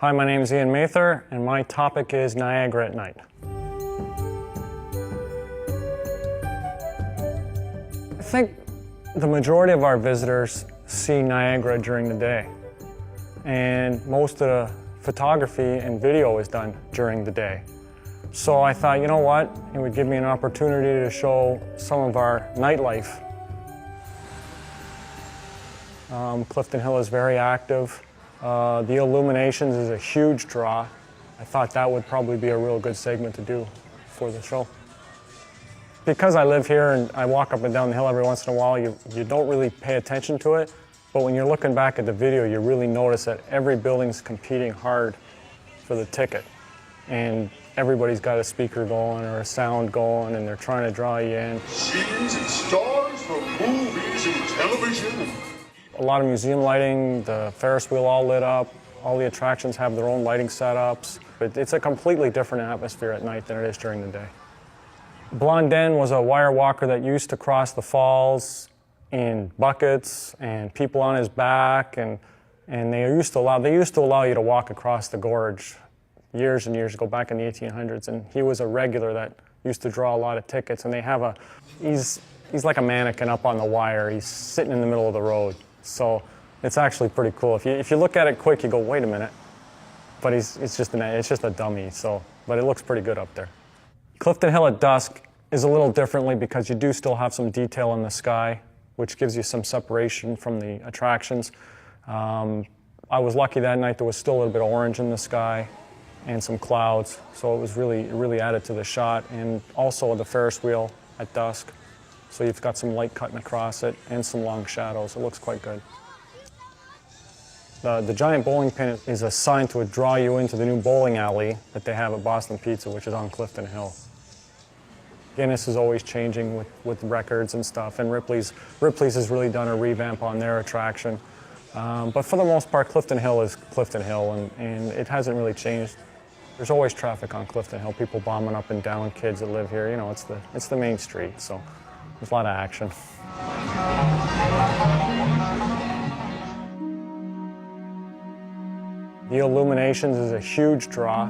Hi, my name is Ian Mather, and my topic is Niagara at night. I think the majority of our visitors see Niagara during the day, and most of the photography and video is done during the day. So I thought, you know what, it would give me an opportunity to show some of our nightlife. Clifton Hill is very active. The illuminations is a huge draw. I thought that would probably be a real good segment to do for the show. Because I live here and I walk up and down the hill every once in a while, you don't really pay attention to it, but when you're looking back at the video, you really notice that every building's competing hard for the ticket. And everybody's got a speaker going or a sound going, and they're trying to draw you in. Scenes and stars from movies and television. A lot of museum lighting, the Ferris wheel all lit up, all the attractions have their own lighting setups. But it's a completely different atmosphere at night than it is during the day. Blondin was a wire walker that used to cross the falls in buckets and people on his back, and they used to allow you to walk across the gorge years and years ago, back in the 1800s, and he was a regular that used to draw a lot of tickets, and he's like a mannequin up on the wire. He's sitting in the middle of the road. So it's actually pretty cool. If you look at it quick, you go, wait a minute. But it's just a dummy, but it looks pretty good up there. Clifton Hill at dusk is a little differently because you do still have some detail in the sky, which gives you some separation from the attractions. I was lucky that night there was still a little bit of orange in the sky and some clouds, so it was really added to the shot. And also the Ferris wheel at dusk. So you've got some light cutting across it and some long shadows. It looks quite good. The giant bowling pin is assigned to draw you into the new bowling alley that they have at Boston Pizza, which is on Clifton Hill. Guinness is always changing with records and stuff, and Ripley's has really done a revamp on their attraction. But for the most part, Clifton Hill is Clifton Hill, and it hasn't really changed. There's always traffic on Clifton Hill, people bombing up and down, kids that live here. You know, it's the main street, so there's a lot of action. The illuminations is a huge draw.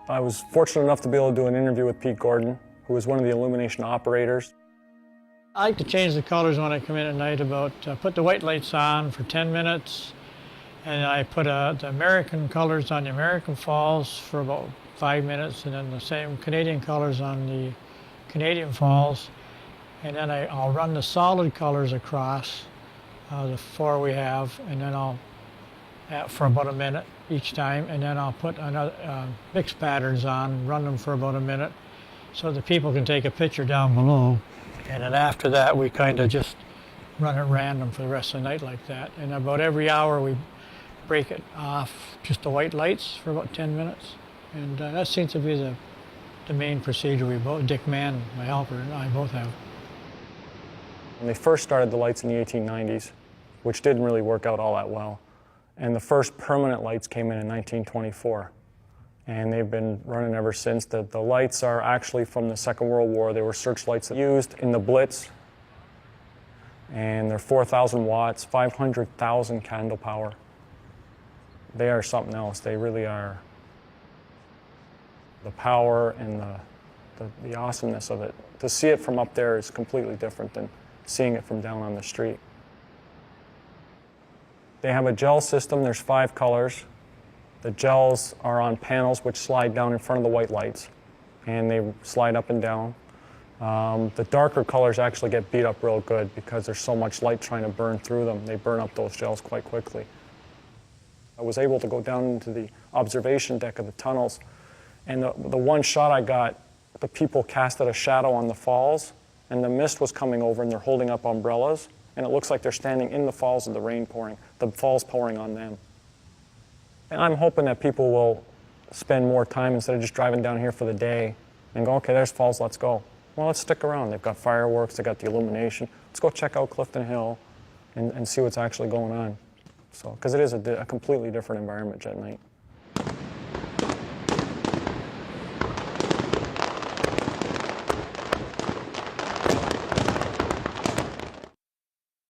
I was fortunate enough to be able to do an interview with Pete Gordon, who was one of the illumination operators. I like to change the colors when I come in at night. Put the white lights on for 10 minutes, and I put the American colors on the American Falls for about 5 minutes, and then the same Canadian colors on the Canadian Falls. And then I'll run the solid colors across the four we have, and then for about a minute each time, and then I'll put another mixed patterns on, run them for about a minute, so that people can take a picture down below. And then after that, we kind of just run it random for the rest of the night like that. And about every hour, we break it off, just the white lights for about 10 minutes. And that seems to be the main procedure Dick Mann, my helper, and I both have. And they first started the lights in the 1890s, which didn't really work out all that well. And the first permanent lights came in 1924. And they've been running ever since. The lights are actually from the Second World War. They were searchlights used in the Blitz. And they're 4,000 watts, 500,000 candle power. They are something else. They really are. The power and the awesomeness of it. To see it from up there is completely different than seeing it from down on the street. They have a gel system. There's 5 colors. The gels are on panels which slide down in front of the white lights, and they slide up and down. The darker colors actually get beat up real good because there's so much light trying to burn through them. They burn up those gels quite quickly. I was able to go down into the observation deck of the tunnels, and the one shot I got, the people casted a shadow on the falls, and the mist was coming over, and they're holding up umbrellas, and it looks like they're standing in the falls with the rain pouring, the falls pouring on them. And I'm hoping that people will spend more time instead of just driving down here for the day and go, okay, there's falls, let's go. Well, let's stick around. They've got fireworks, they've got the illumination. Let's go check out Clifton Hill and see what's actually going on. So, because it is a completely different environment at night.